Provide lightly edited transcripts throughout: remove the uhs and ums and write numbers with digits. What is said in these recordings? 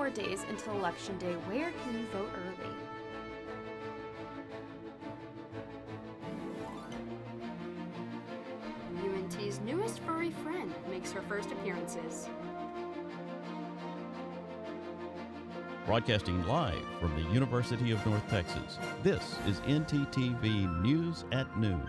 more days until Election Day. Where can you vote early? UNT's newest furry friend makes her first appearances. Broadcasting live from the University of North Texas, this is ntTV News at Noon.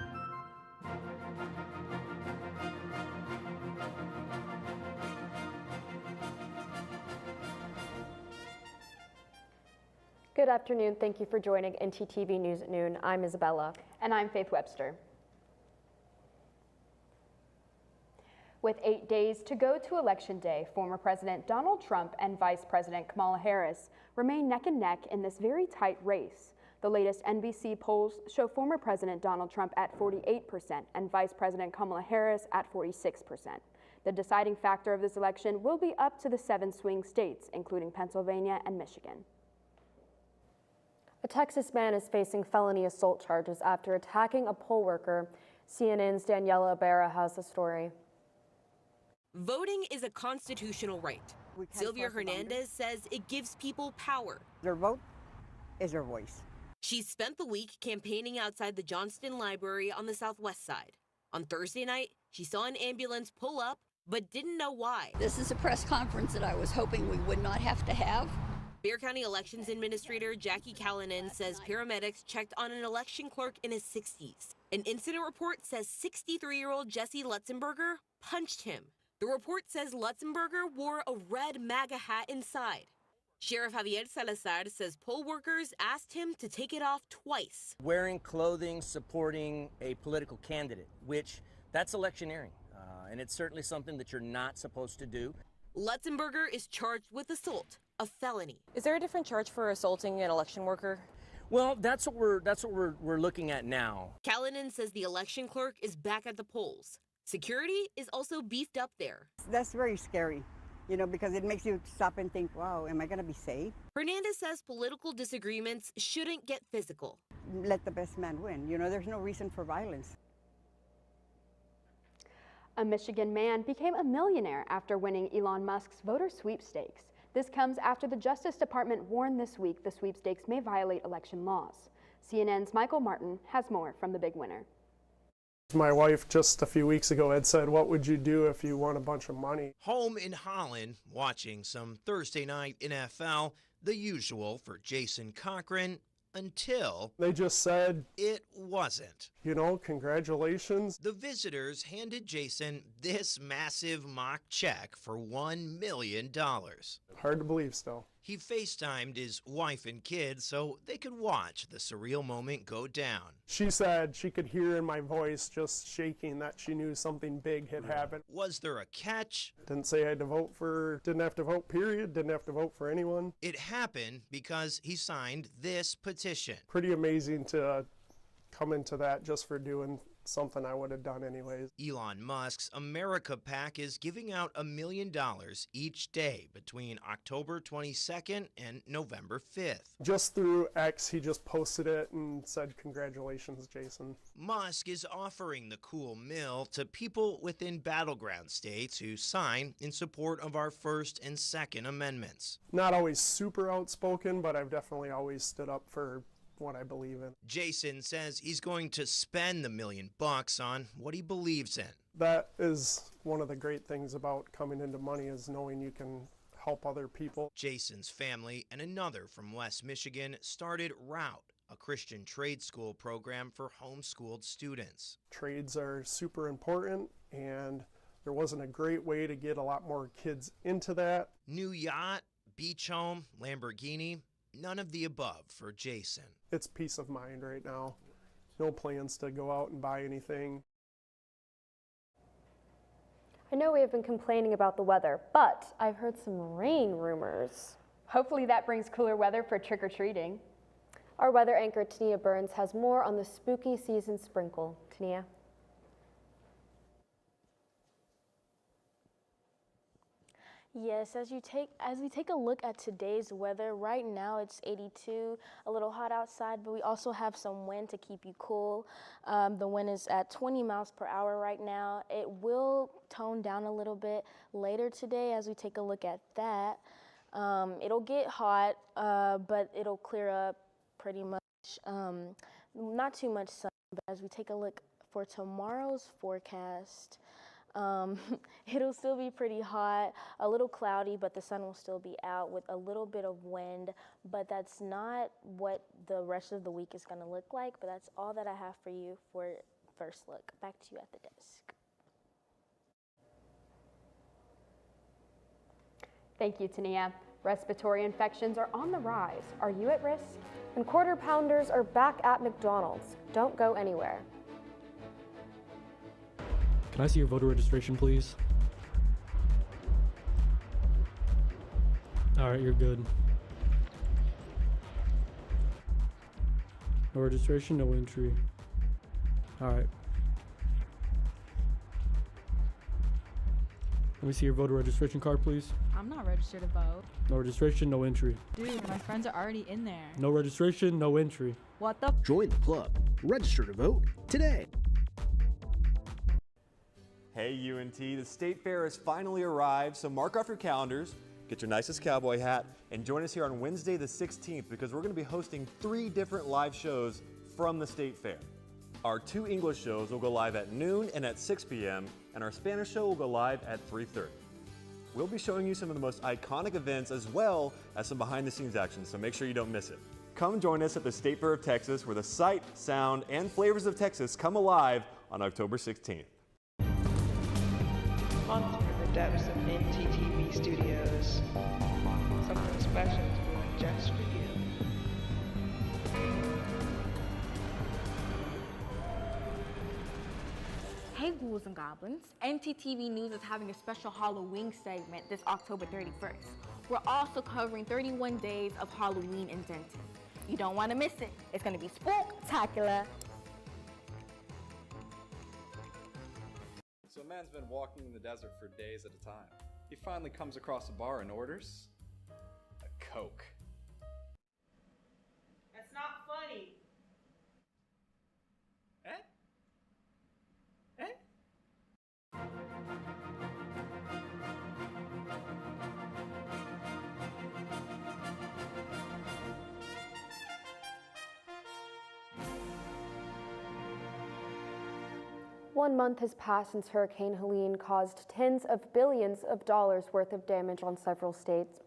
Good afternoon. Thank you for joining ntTV News at Noon. I'm Isabella. And I'm Faith Webster. With 8 days to go to Election Day, former President Donald Trump and Vice President Kamala Harris remain neck and neck in this very tight race. The latest NBC polls show former President Donald Trump at 48% and Vice President Kamala Harris at 46%. The deciding factor of this election will be up to the 7 swing states, including Pennsylvania and Michigan. A Texas man is facing felony assault charges after attacking a poll worker. CNN's Daniela Ibarra has the story. Voting is a constitutional right. Sylvia Hernandez says it gives people power. Their vote is their voice. She spent the week campaigning outside the Johnston Library on the southwest side. On Thursday night, she saw an ambulance pull up, but didn't know why. This is a press conference that I was hoping we would not have to have. Bexar County Elections Administrator Jackie Callanan says paramedics checked on an election clerk in his 60s. An incident report says 63-year-old Jesse Lutzenberger punched him. The report says Lutzenberger wore a red MAGA hat inside. Sheriff Javier Salazar says poll workers asked him to take it off twice. Wearing clothing supporting a political candidate, which that's electioneering, and it's certainly something that you're not supposed to do. Lutzenberger is charged with assault, a felony. Is there a different charge for assaulting an election worker? Well, that's what we're looking at now. Callanan says the election clerk is back at the polls. Security is also beefed up there. That's very scary, you know, because it makes you stop and think, wow, am I going to be safe? Hernandez says political disagreements shouldn't get physical. Let the best man win. You know, there's no reason for violence. A Michigan man became a millionaire after winning Elon Musk's voter sweepstakes. This comes after the Justice Department warned this week the sweepstakes may violate election laws. CNN's Michael Martin has more from the big winner. My wife just a few weeks ago had said, what would you do if you won a bunch of money? Home in Holland, watching some Thursday night NFL, the usual for Jason Cochran, until they just said it wasn't. You know, congratulations. The visitors handed Jason this massive mock check for $1 million. Hard to believe still. He FaceTimed his wife and kids so they could watch the surreal moment go down. She said she could hear in my voice just shaking that she knew something big had happened. Was there a catch? Didn't say I had to vote for, didn't have to vote, period. Didn't have to vote for anyone. It happened because he signed this petition. Pretty amazing to come into that just for doing something I would have done anyways. Elon Musk's America PAC is giving out $1 million each day between October 22nd and November 5th. Just through X, he just posted it and said, congratulations, Jason. Musk is offering the cool mill to people within battleground states who sign in support of our First and Second Amendments. Not always super outspoken, but I've definitely always stood up for what I believe in. Jason says he's going to spend the $1 million on what he believes in. That is one of the great things about coming into money, is knowing you can help other people. Jason's family and another from West Michigan started Route, a Christian trade school program for homeschooled students. Trades are super important, and there wasn't a great way to get a lot more kids into that. New yacht, beach home, Lamborghini, none of the above for Jason. It's peace of mind right now. No plans to go out and buy anything. I know we have been complaining about the weather, but I've heard some rain rumors. Hopefully that brings cooler weather for trick-or-treating. Our weather anchor, Tania Burns, has more on the spooky season sprinkle. Tania? Yes, as we take a look at today's weather, right now it's 82, a little hot outside, but we also have some wind to keep you cool. The wind is at 20 miles per hour right now. It will tone down a little bit later today as we take a look at that. It'll get hot, but it'll clear up pretty much. Not too much sun, but as we take a look for tomorrow's forecast, it'll still be pretty hot, a little cloudy, but the sun will still be out with a little bit of wind. But that's not what the rest of the week is going to look like. But that's all that I have for you for first look. Back to you at the desk. Thank you, Tania. Respiratory infections are on the rise. Are you at risk? And Quarter Pounders are back at McDonald's. Don't go anywhere. Can I see your voter registration, please? All right, you're good. No registration, no entry. All right. Let me see your voter registration card, please. I'm not registered to vote. No registration, no entry. Dude, my friends are already in there. No registration, no entry. What the? Join the club. Register to vote today. Hey UNT, the State Fair has finally arrived, so mark off your calendars, get your nicest cowboy hat, and join us here on Wednesday the 16th because we're going to be hosting 3 different live shows from the State Fair. Our 2 English shows will go live at noon and at 6 p.m., and our Spanish show will go live at 3:30. We'll be showing you some of the most iconic events as well as some behind-the-scenes action, so make sure you don't miss it. Come join us at the State Fair of Texas, where the sight, sound, and flavors of Texas come alive on October 16th. Haunting in the depths of ntTV studios. Something special is brewing just for you. Hey ghouls and goblins, ntTV News is having a special Halloween segment this October 31st. We're also covering 31 days of Halloween in Denton. You don't want to miss it. It's going to be spooktacular. So a man's been walking in the desert for days at a time. He finally comes across a bar and orders a Coke. That's not funny. One month has passed since Hurricane Helene caused tens of billions of dollars worth of damage on several states.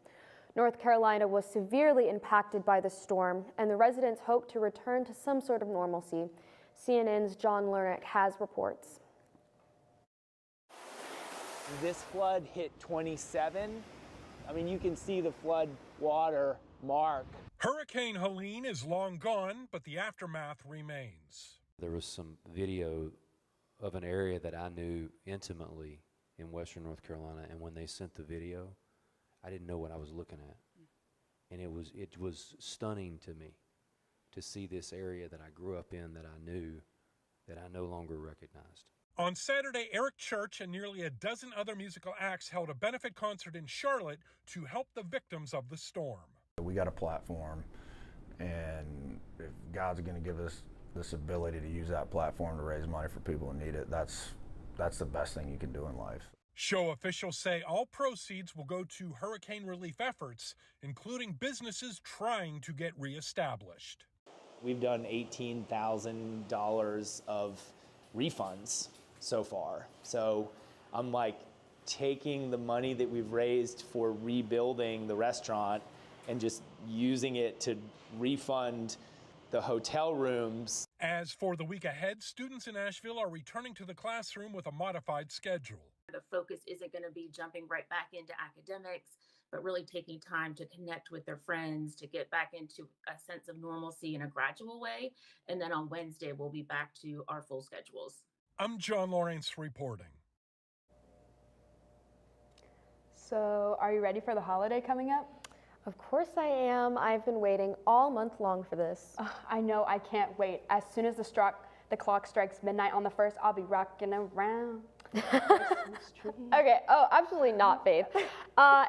North Carolina was severely impacted by the storm, and the residents hope to return to some sort of normalcy. CNN's John Lernick has reports. This flood hit 27. I mean, you can see the flood water mark. Hurricane Helene is long gone, but the aftermath remains. There was some video of an area that I knew intimately in Western North Carolina, and when they sent the video, I didn't know what I was looking at. And it was stunning to me to see this area that I grew up in, that I knew, that I no longer recognized. On Saturday, Eric Church and nearly a dozen other musical acts held a benefit concert in Charlotte to help the victims of the storm. We got a platform, and if God's going to give us this ability to use that platform to raise money for people who need it, that's the best thing you can do in life. Show officials say all proceeds will go to hurricane relief efforts, including businesses trying to get reestablished. We've done $18,000 of refunds so far. So I'm like taking the money that we've raised for rebuilding the restaurant and just using it to refund the hotel rooms. As for the week ahead, students in Asheville are returning to the classroom with a modified schedule. The focus isn't going to be jumping right back into academics, but really taking time to connect with their friends, to get back into a sense of normalcy in a gradual way. And then on Wednesday, we'll be back to our full schedules. I'm John Lawrence reporting. So, are you ready for the holiday coming up? Of course I am. I've been waiting all month long for this. I know, I can't wait. As soon as the clock strikes midnight on the 1st, I'll be rocking around. Okay, oh, absolutely not, Faith.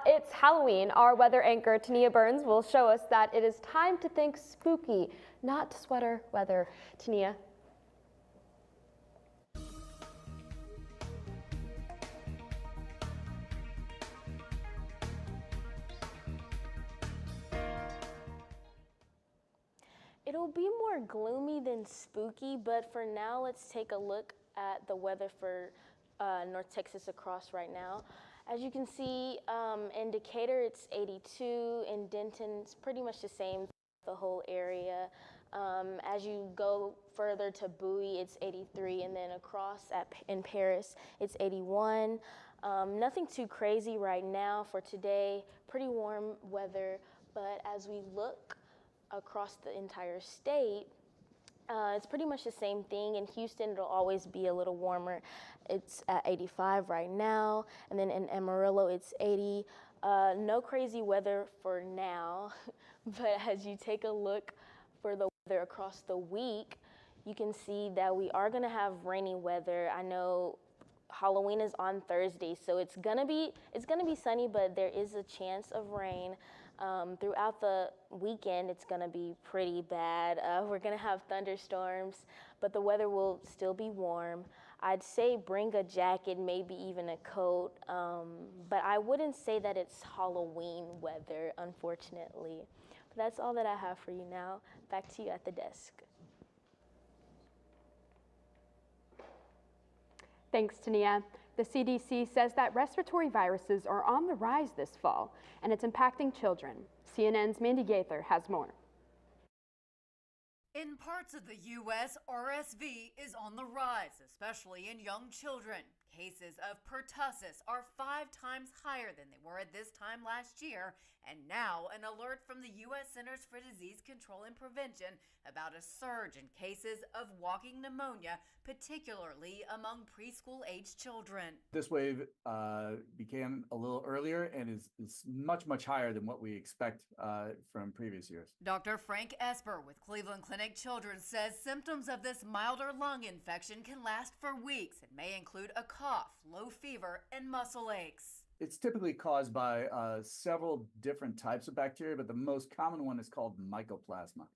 It's Halloween. Our weather anchor, Tania Burns, will show us that it is time to think spooky, not sweater weather. Tania. it'll be more gloomy than spooky, but for now, let's take a look at the weather for North Texas across right now. As you can see, in Decatur, it's 82. In Denton, it's pretty much the same, the whole area. As you go further to Bowie, it's 83, and then across in Paris, it's 81. Nothing too crazy right now for today, pretty warm weather, but as we look across the entire state, it's pretty much the same thing. In Houston, it'll always be a little warmer. It's at 85 right now, and then in Amarillo, it's 80. No crazy weather for now, but as you take a look for the weather across the week, you can see that we are gonna have rainy weather. I know Halloween is on Thursday, so it's gonna be sunny, but there is a chance of rain. Throughout the weekend, it's gonna be pretty bad. We're gonna have thunderstorms, but the weather will still be warm. I'd say bring a jacket, maybe even a coat, but I wouldn't say that it's Halloween weather, unfortunately. But that's all that I have for you now. Back to you at the desk. Thanks, Tania. The CDC says that respiratory viruses are on the rise this fall, and it's impacting children. CNN's Mandy Gaither has more. In parts of the U.S., RSV is on the rise, especially in young children. Cases of pertussis are 5 times higher than they were at this time last year, and now an alert from the U.S. Centers for Disease Control and Prevention about a surge in cases of walking pneumonia, particularly among preschool-aged children. This wave began a little earlier and is much, much higher than what we expect from previous years. Dr. Frank Esper with Cleveland Clinic Children says symptoms of this milder lung infection can last for weeks and may include a cough, low fever, and muscle aches. It's typically caused by several different types of bacteria, but the most common one is called mycoplasma.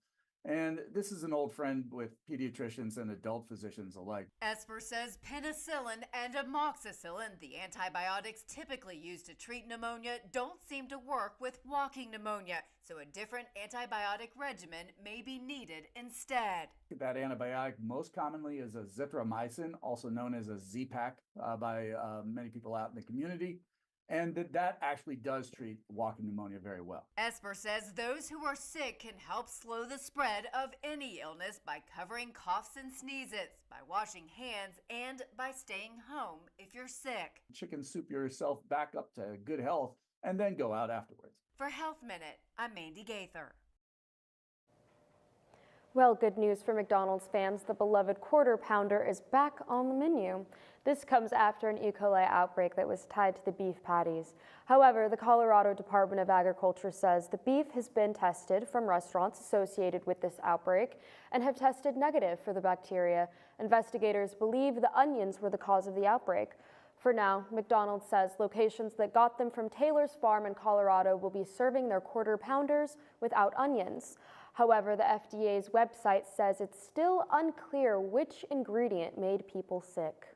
And this is an old friend with pediatricians and adult physicians alike. Esper says penicillin and amoxicillin, the antibiotics typically used to treat pneumonia, don't seem to work with walking pneumonia, so a different antibiotic regimen may be needed instead. That antibiotic most commonly is azithromycin, also known as a Z-Pak by many people out in the community. And that actually does treat walking pneumonia very well. Esper says those who are sick can help slow the spread of any illness by covering coughs and sneezes, by washing hands, and by staying home if you're sick. Chicken soup yourself back up to good health and then go out afterwards. For Health Minute, I'm Mandy Gaither. Well, good news for McDonald's fans. The beloved Quarter Pounder is back on the menu. This comes after an E. coli outbreak that was tied to the beef patties. However, the Colorado Department of Agriculture says the beef has been tested from restaurants associated with this outbreak and have tested negative for the bacteria. Investigators believe the onions were the cause of the outbreak. For now, McDonald's says locations that got them from Taylor's Farm in Colorado will be serving their Quarter Pounders without onions. However, the FDA's website says it's still unclear which ingredient made people sick.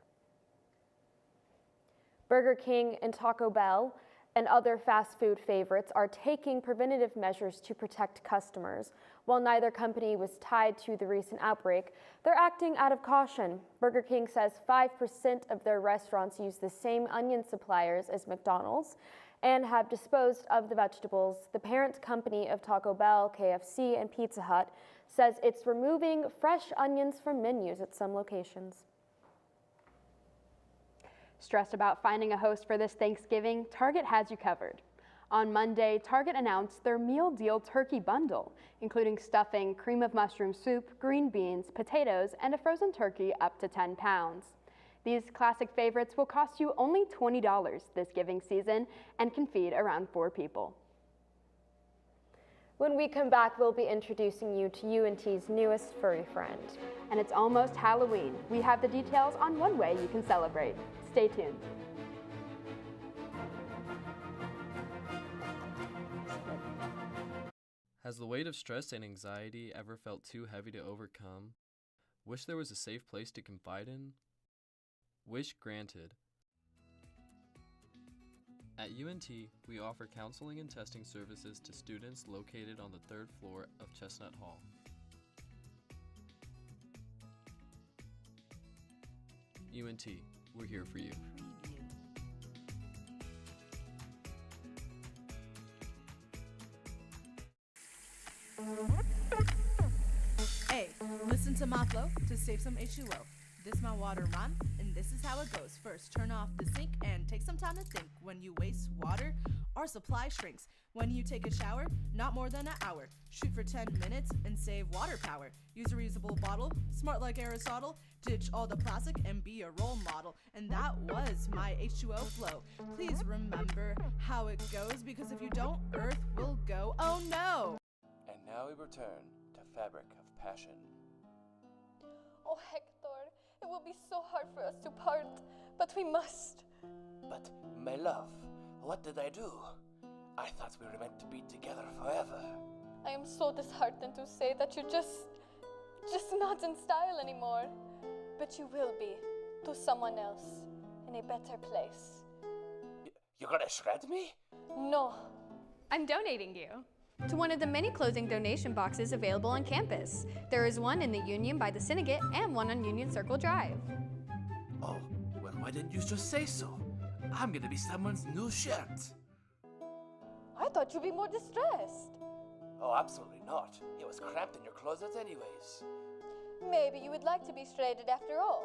Burger King and Taco Bell and other fast food favorites are taking preventative measures to protect customers. While neither company was tied to the recent outbreak, they're acting out of caution. Burger King says 5% of their restaurants use the same onion suppliers as McDonald's and have disposed of the vegetables. The parent company of Taco Bell, KFC, and Pizza Hut says it's removing fresh onions from menus at some locations. Stressed about finding a host for this Thanksgiving? Target has you covered. On Monday, Target announced their meal deal turkey bundle, including stuffing, cream of mushroom soup, green beans, potatoes, and a frozen turkey up to 10 pounds. These classic favorites will cost you only $20 this giving season and can feed around 4 people. When we come back, we'll be introducing you to UNT's newest furry friend. And it's almost Halloween. We have the details on one way you can celebrate. Stay tuned. Has the weight of stress and anxiety ever felt too heavy to overcome? Wish there was a safe place to confide in? Wish granted. At UNT, we offer counseling and testing services to students located on the 3rd floor of Chestnut Hall. UNT, we're here for you. Hey, listen to my flow to save some H2O. This my water rhyme, and this is how it goes. First, turn off the sink and take some time to think. When you waste water, our supply shrinks. When you take a shower, not more than an hour. Shoot for 10 minutes and save water power. Use a reusable bottle, smart like Aristotle. Ditch all the plastic and be a role model. And that was my H2O flow. Please remember how it goes, because if you don't, Earth will go, oh no! And now we return to Fabric of Passion. Oh, Hector, it will be so hard for us to part, but we must. But, my love, what did I do? I thought we were meant to be together forever. I am so disheartened to say that you're just not in style anymore. But you will be, to someone else, in a better place. You gonna shred me? No. I'm donating you to one of the many clothing donation boxes available on campus. There is one in the Union by the Syndicate and one on Union Circle Drive. Oh, well, why didn't you just say so? I'm gonna be someone's new shirt. I thought you'd be more distressed. Oh, absolutely not. It was cramped in your closet anyways. Maybe you would like to be shredded after all.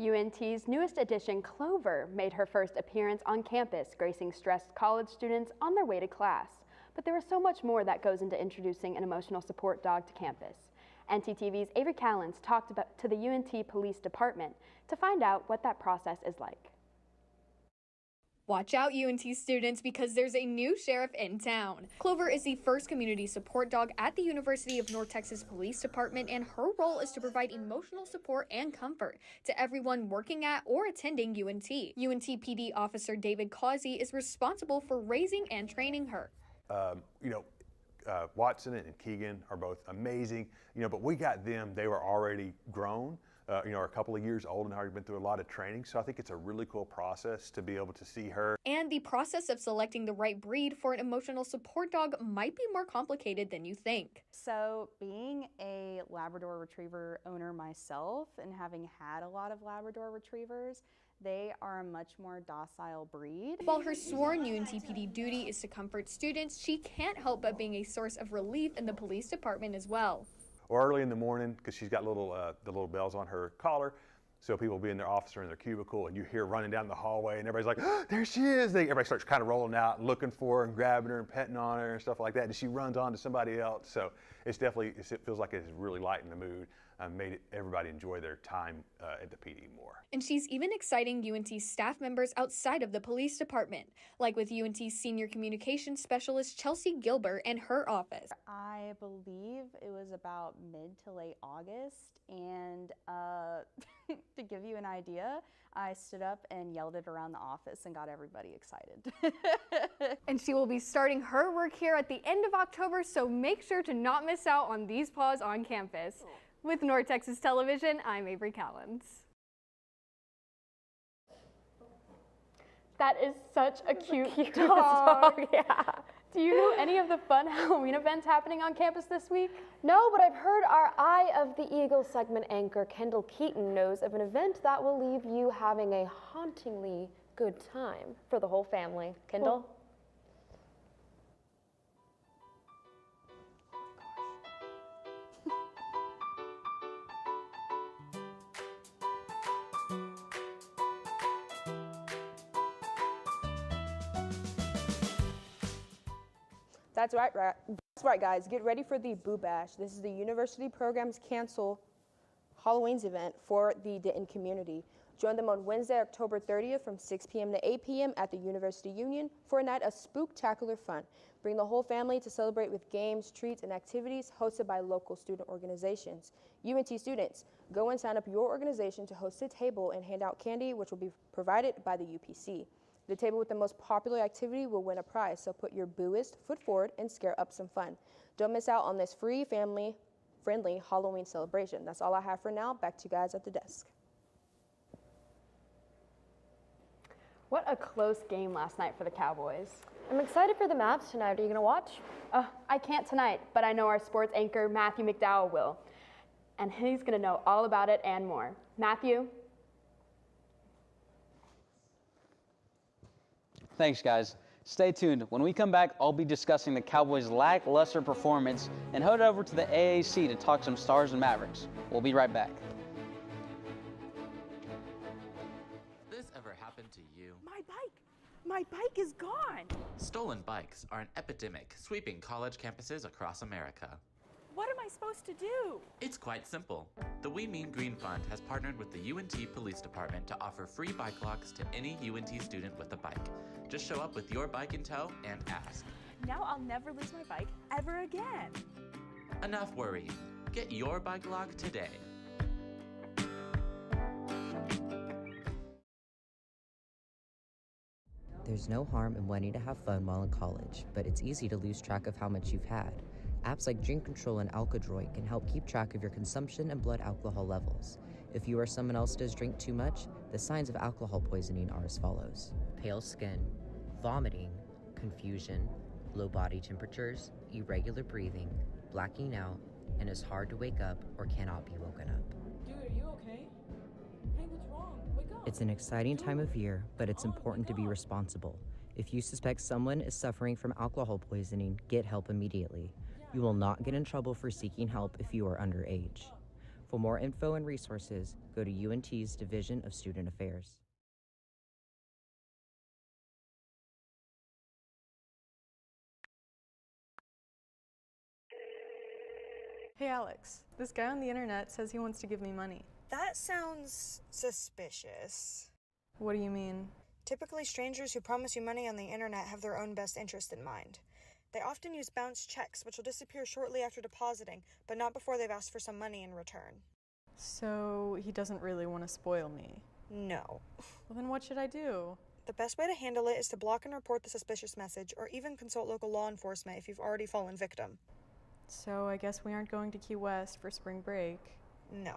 UNT's newest addition, Clover, made her first appearance on campus, gracing stressed college students on their way to class. But there is so much more that goes into introducing an emotional support dog to campus. ntTV's Avery Callens talked to the UNT Police Department to find out what that process is like. Watch out, UNT students, because there's a new sheriff in town. Clover is the first community support dog at the University of North Texas Police Department, and her role is to provide emotional support and comfort to everyone working at or attending UNT. UNT PD officer David Causey is responsible for raising and training her. Watson and Keegan are both amazing, but we got them, they were already grown. Are a couple of years old and already been through a lot of training. So I think it's a really cool process to be able to see her. And the process of selecting the right breed for an emotional support dog might be more complicated than you think. So being a Labrador Retriever owner myself and having had a lot of Labrador Retrievers, they are a much more docile breed. While her sworn UNTPD duty is to comfort students, she can't help but being a source of relief in the police department as well. Or early in the morning, because she's got the little bells on her collar, so people will be in their office or in their cubicle, and you hear running down the hallway, and everybody's like, oh, there she is. Everybody starts kind of rolling out and looking for her and grabbing her and petting on her and stuff like that, and she runs on to somebody else. So it feels like it's really lightened the mood, made everybody enjoy their time at the PD more. And she's even exciting UNT staff members outside of the police department, like with UNT senior communications specialist Chelsea Gilbert and her office. I believe it was about mid to late August, and to give you an idea, I stood up and yelled it around the office and got everybody excited. And she will be starting her work here at the end of October, so make sure to not miss out on these paws on campus. With North Texas Television, I'm Avery Callens. That is such a cute dog. Yeah. Do you know any of the fun Halloween events happening on campus this week? No, but I've heard our Eye of the Eagle segment anchor, Kendall Keaton, knows of an event that will leave you having a hauntingly good time for the whole family. Kendall? Cool. That's right, guys. Get ready for the Boo Bash. This is the University Programs Cancel Halloween's event for the Denton community. Join them on Wednesday, October 30th from 6 p.m. to 8 p.m. at the University Union for a night of spooktacular fun. Bring the whole family to celebrate with games, treats, and activities hosted by local student organizations. UNT students, go and sign up your organization to host a table and hand out candy, which will be provided by the UPC. The table with the most popular activity will win a prize, so put your booist foot forward and scare up some fun. Don't miss out on this free, family-friendly Halloween celebration. That's all I have for now. Back to you guys at the desk. What a close game last night for the Cowboys. I'm excited for the Mavs tonight. Are you going to watch? I can't tonight, but I know our sports anchor, Matthew McDowell, will. And he's going to know all about it and more. Matthew? Thanks, guys. Stay tuned. When we come back, I'll be discussing the Cowboys' lackluster performance and head over to the AAC to talk some Stars and Mavericks. We'll be right back. This ever happened to you? My bike is gone. Stolen bikes are an epidemic sweeping college campuses across America. What am I supposed to do? It's quite simple. The We Mean Green Fund has partnered with the UNT Police Department to offer free bike locks to any UNT student with a bike. Just show up with your bike in tow and ask. Now I'll never lose my bike ever again. Enough worrying. Get your bike lock today. There's no harm in wanting to have fun while in college, but it's easy to lose track of how much you've had. Apps like Drink Control and Alkadroid can help keep track of your consumption and blood alcohol levels. If you or someone else does drink too much, the signs of alcohol poisoning are as follows: pale skin, vomiting, confusion, low body temperatures, irregular breathing, blacking out, and it's hard to wake up or cannot be woken up. Dude, are you okay? Hey, what's wrong? Wake up. It's an exciting time of year, but it's important to be responsible. If you suspect someone is suffering from alcohol poisoning, get help immediately. You will not get in trouble for seeking help if you are underage. For more info and resources, go to UNT's Division of Student Affairs. Hey Alex, this guy on the internet says he wants to give me money. That sounds suspicious. What do you mean? Typically, strangers who promise you money on the internet have their own best interest in mind. They often use bounced checks, which will disappear shortly after depositing, but not before they've asked for some money in return. So he doesn't really want to spoil me? No. Well, then what should I do? The best way to handle it is to block and report the suspicious message, or even consult local law enforcement if you've already fallen victim. So I guess we aren't going to Key West for spring break. No.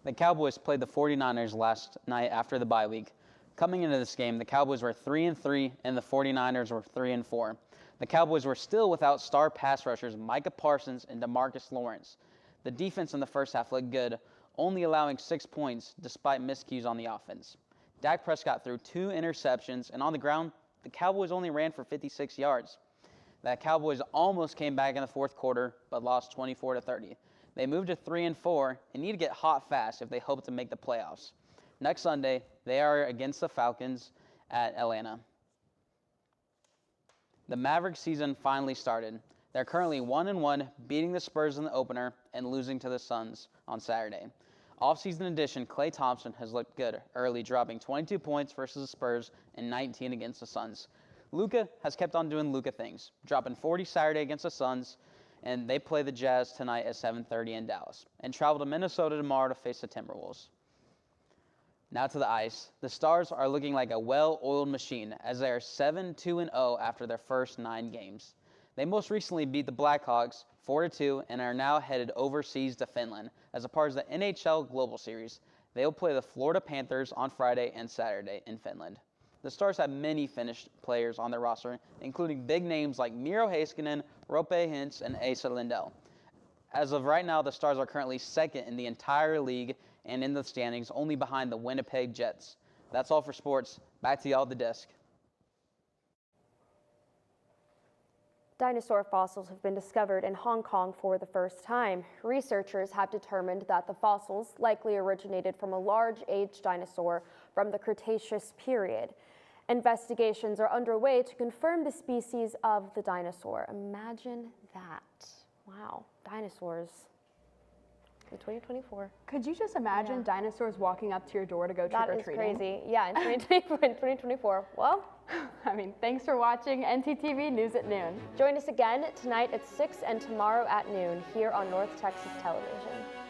The Cowboys played the 49ers last night after the bye week. Coming into this game, the Cowboys were 3-3 and the 49ers were 3-4. The Cowboys were still without star pass rushers Micah Parsons and DeMarcus Lawrence. The defense in the first half looked good, only allowing 6 points despite miscues on the offense. Dak Prescott threw 2 interceptions, and on the ground, the Cowboys only ran for 56 yards. The Cowboys almost came back in the fourth quarter, but lost 24-30. They moved to 3-4 and need to get hot fast if they hope to make the playoffs. Next Sunday, they are against the Falcons at Atlanta. The Mavericks season finally started. They're currently 1-1, beating the Spurs in the opener and losing to the Suns on Saturday. Off-season addition Klay Thompson has looked good early, dropping 22 points versus the Spurs and 19 against the Suns. Luka has kept on doing Luka things, dropping 40 Saturday against the Suns, and they play the Jazz tonight at 7:30 in Dallas, and travel to Minnesota tomorrow to face the Timberwolves. Now to the ice. The Stars are looking like a well-oiled machine as they are 7-2-0 after their first 9 games. They most recently beat the Blackhawks 4-2 and are now headed overseas to Finland as a part of the NHL Global Series. They will play the Florida Panthers on Friday and Saturday in Finland. The Stars have many Finnish players on their roster, including big names like Miro Heiskanen, Roope Hintz, and Esa Lindell. As of right now, the Stars are currently second in the entire league and in the standings, only behind the Winnipeg Jets. That's all for sports. Back to y'all at the desk. Dinosaur fossils have been discovered in Hong Kong for the first time. Researchers have determined that the fossils likely originated from a large-aged dinosaur from the Cretaceous period. Investigations are underway to confirm the species of the dinosaur. Imagine that. Wow, dinosaurs. in 2024. Could you just imagine dinosaurs walking up to your door to go That is trick-or-treating? crazy. Yeah, in 2024. Well, I mean, thanks for watching ntTV News at Noon. join us again tonight at 6 and tomorrow at noon here on North Texas Television.